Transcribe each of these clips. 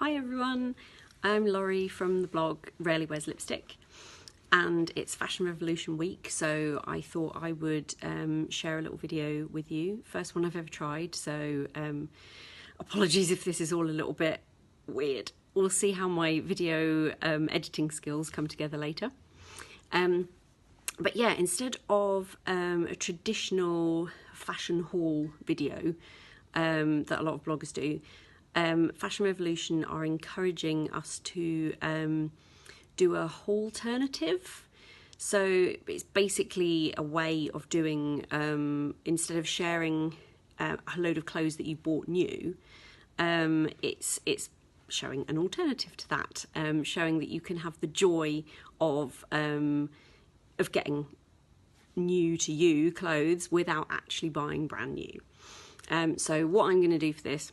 Hi everyone, I'm Laurie from the blog Rarely Wears Lipstick, and it's Fashion Revolution week, so I thought I would share a little video with you. First one I've ever tried, so apologies if this is all a little bit weird. We'll see how my video editing skills come together later. But yeah, instead of a traditional fashion haul video that a lot of bloggers do, Fashion Revolution are encouraging us to do a haulternative. So it's basically a way of doing, instead of sharing a load of clothes that you bought new, it's showing an alternative to that, showing that you can have the joy of getting new to you clothes without actually buying brand new. So what I'm going to do for this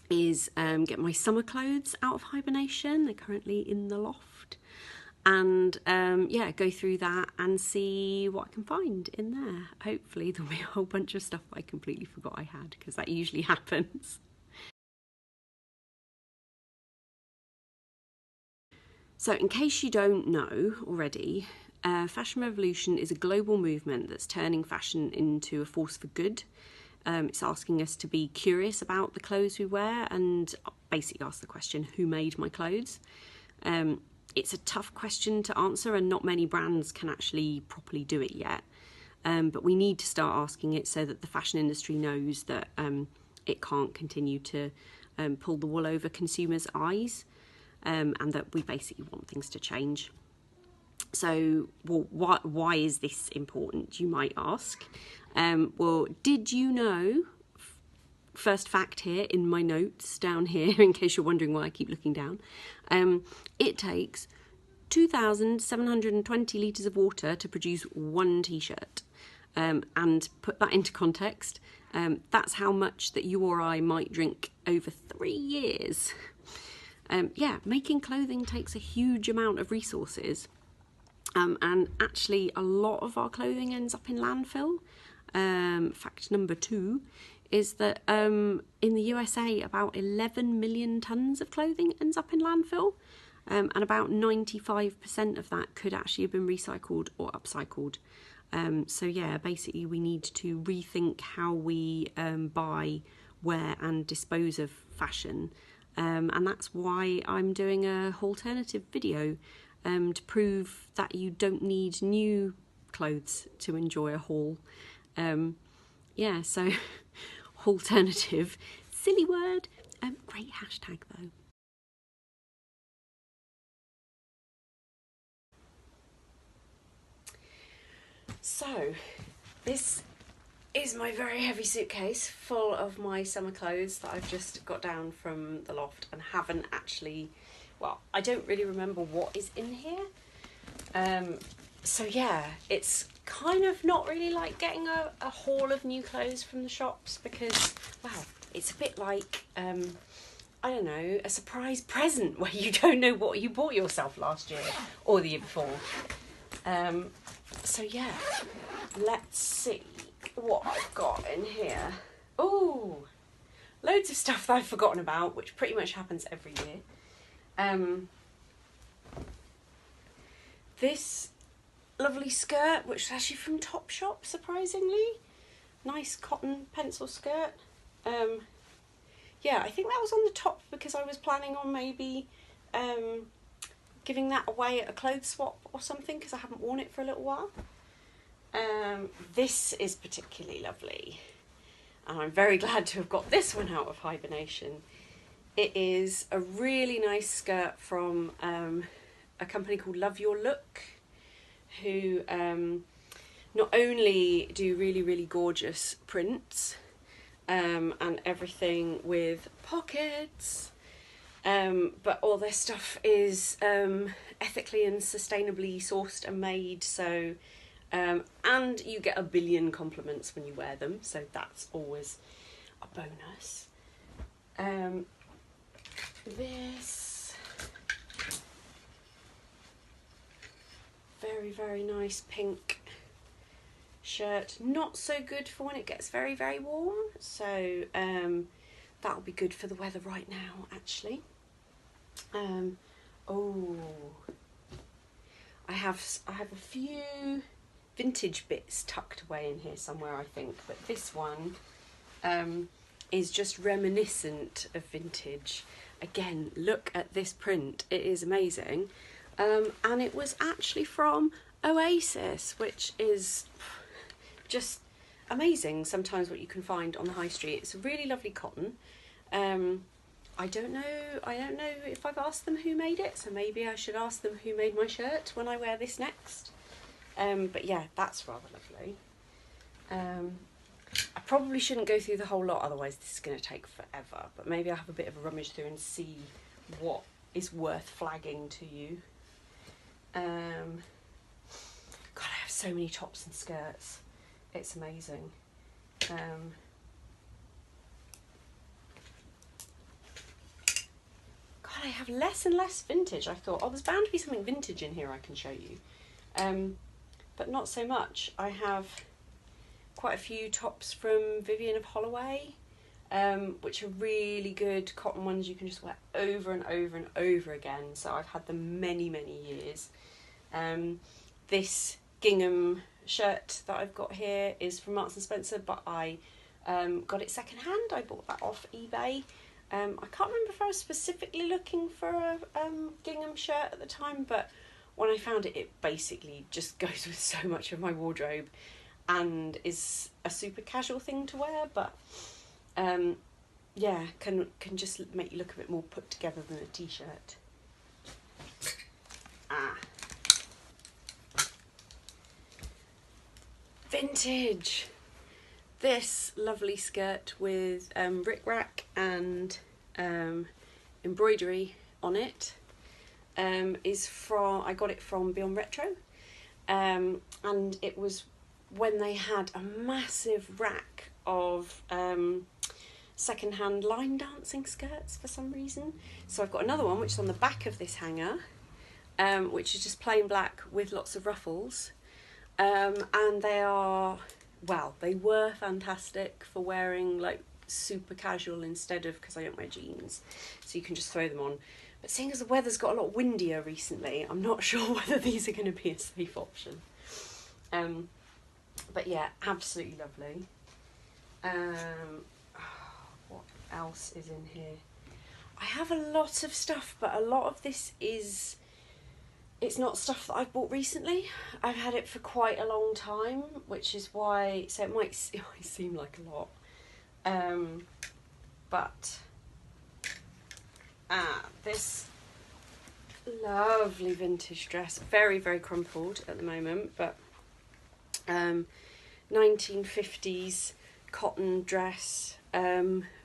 is get my summer clothes out of hibernation. They're currently in the loft, and yeah, go through that and see what I can find in there. Hopefully there'll be a whole bunch of stuff I completely forgot I had, because that usually happens. So in case you don't know already, Fashion Revolution is a global movement that's turning fashion into a force for good. It's asking us to be curious about the clothes we wear and basically ask the question, who made my clothes? It's a tough question to answer, and not many brands can actually properly do it yet. But we need to start asking it so that the fashion industry knows that it can't continue to pull the wool over consumers' eyes, and that we basically want things to change. So, well, why is this important, you might ask? Well, did you know, first fact here in my notes down here, in case you're wondering why I keep looking down, it takes 2,720 litres of water to produce one t-shirt. And put that into context, that's how much that you or I might drink over 3 years. Yeah, making clothing takes a huge amount of resources. And actually a lot of our clothing ends up in landfill. Fact number 2 is that in the USA about 11 million tonnes of clothing ends up in landfill, and about 95% of that could actually have been recycled or upcycled. So yeah, basically we need to rethink how we buy, wear and dispose of fashion, and that's why I'm doing a alternative video to prove that you don't need new clothes to enjoy a haul. Yeah, so alternative, silly word, great hashtag though. So this is my very heavy suitcase full of my summer clothes that I've just got down from the loft and haven't actually, well, I don't really remember what is in here. So yeah, it's kind of not really like getting a haul of new clothes from the shops, because, well, it's a bit like, I don't know, a surprise present where you don't know what you bought yourself last year or the year before. So yeah, let's see what I've got in here. Oh, loads of stuff that I've forgotten about, which pretty much happens every year. This lovely skirt, which is actually from Topshop, surprisingly. Nice cotton pencil skirt. Yeah, I think that was on the top because I was planning on maybe giving that away at a clothes swap or something, because I haven't worn it for a little while. This is particularly lovely, and I'm very glad to have got this one out of hibernation. It is a really nice skirt from a company called Love Your Look, who not only do really gorgeous prints and everything with pockets, but all their stuff is ethically and sustainably sourced and made, so and you get a billion compliments when you wear them, so that's always a bonus. This very nice pink shirt, not so good for when it gets very warm, so that'll be good for the weather right now actually. Oh, I have a few vintage bits tucked away in here somewhere, I think, but this one is just reminiscent of vintage. Again, look at this print, it is amazing. And it was actually from Oasis, which is just amazing sometimes what you can find on the high street. It's a really lovely cotton. I don't know if I've asked them who made it, so maybe I should ask them who made my shirt when I wear this next. But yeah, that's rather lovely. I probably shouldn't go through the whole lot, otherwise this is going to take forever, but maybe I'll have a bit of a rummage through and see what is worth flagging to you. God, I have so many tops and skirts. It's amazing. God, I have less and less vintage. I thought, oh, there's bound to be something vintage in here I can show you. But not so much. I have quite a few tops from Vivienne of Holloway, which are really good cotton ones you can just wear over and over and over again. So I've had them many, many years. This gingham shirt that I've got here is from Marks and Spencer, but I got it second hand. I bought that off eBay. I can't remember if I was specifically looking for a gingham shirt at the time, but when I found it, it basically just goes with so much of my wardrobe and is a super casual thing to wear, but yeah, can just make you look a bit more put together than a t-shirt. Vintage! This lovely skirt with rickrack and embroidery on it is from, I got it from Beyond Retro, and it was when they had a massive rack of second-hand line dancing skirts for some reason. So I've got another one which is on the back of this hanger, which is just plain black with lots of ruffles, and they are, well, they were fantastic for wearing like super casual instead of, because I don't wear jeans, so you can just throw them on. But seeing as the weather's got a lot windier recently, I'm not sure whether these are going to be a safe option. But yeah, absolutely lovely. What else is in here? I have a lot of stuff, but a lot of this is, it's not stuff that I've bought recently. I've had it for quite a long time, which is why, so it might seem like a lot. But this lovely vintage dress, very, very crumpled at the moment, but 1950s cotton dress,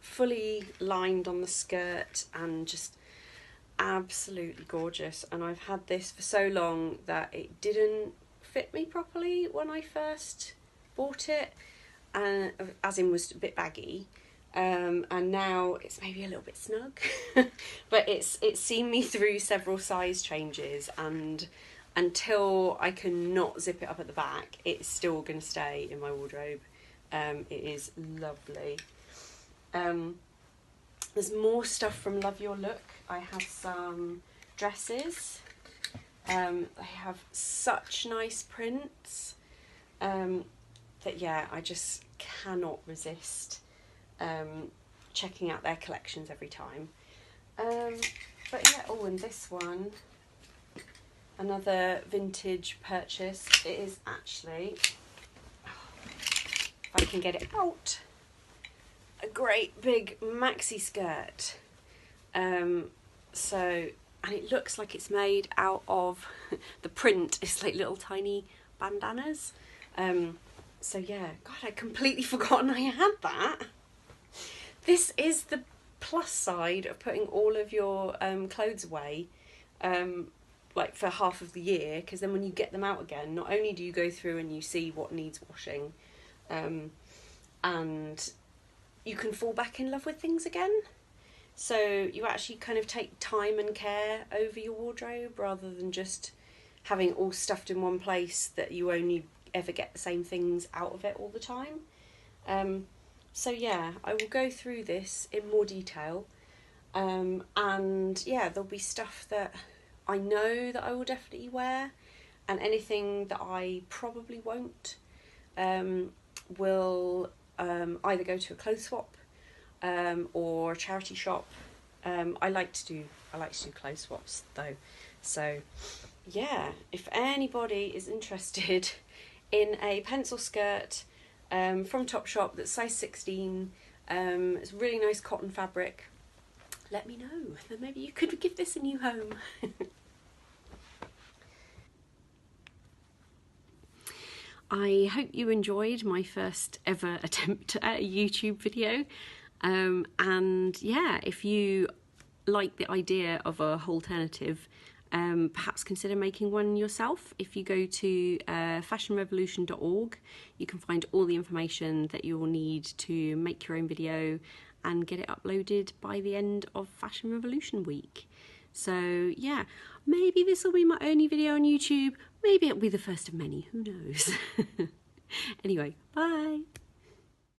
fully lined on the skirt and just absolutely gorgeous. And I've had this for so long that it didn't fit me properly when I first bought it, and as in was a bit baggy, and now it's maybe a little bit snug. But it's seen me through several size changes, and until I can not zip it up at the back, it's still going to stay in my wardrobe. It is lovely. There's more stuff from Love Your Look. I have some dresses. They have such nice prints that, yeah, I just cannot resist checking out their collections every time. But yeah, oh, and this one, another vintage purchase. It is actually, if I can get it out, a great big maxi skirt. So, and it looks like it's made out of, the print is like little tiny bandanas. So yeah, God, I'd completely forgotten I had that. This is the plus side of putting all of your clothes away, like for half of the year, because then when you get them out again, not only do you go through and you see what needs washing, and you can fall back in love with things again. So you actually kind of take time and care over your wardrobe rather than just having it all stuffed in one place that you only ever get the same things out of it all the time. So yeah, I will go through this in more detail. And yeah, there'll be stuff that I know that I will definitely wear, and anything that I probably won't will either go to a clothes swap or a charity shop. I like to do clothes swaps though, so yeah, if anybody is interested in a pencil skirt from Topshop that's size 16, it's really nice cotton fabric, let me know. Then maybe you could give this a new home. I hope you enjoyed my first ever attempt at a YouTube video. And yeah, if you like the idea of a haulternative, perhaps consider making one yourself. If you go to fashionrevolution.org, you can find all the information that you will need to make your own video and get it uploaded by the end of Fashion Revolution week. So yeah, maybe this will be my only video on YouTube. Maybe it'll be the first of many, who knows? Anyway, bye.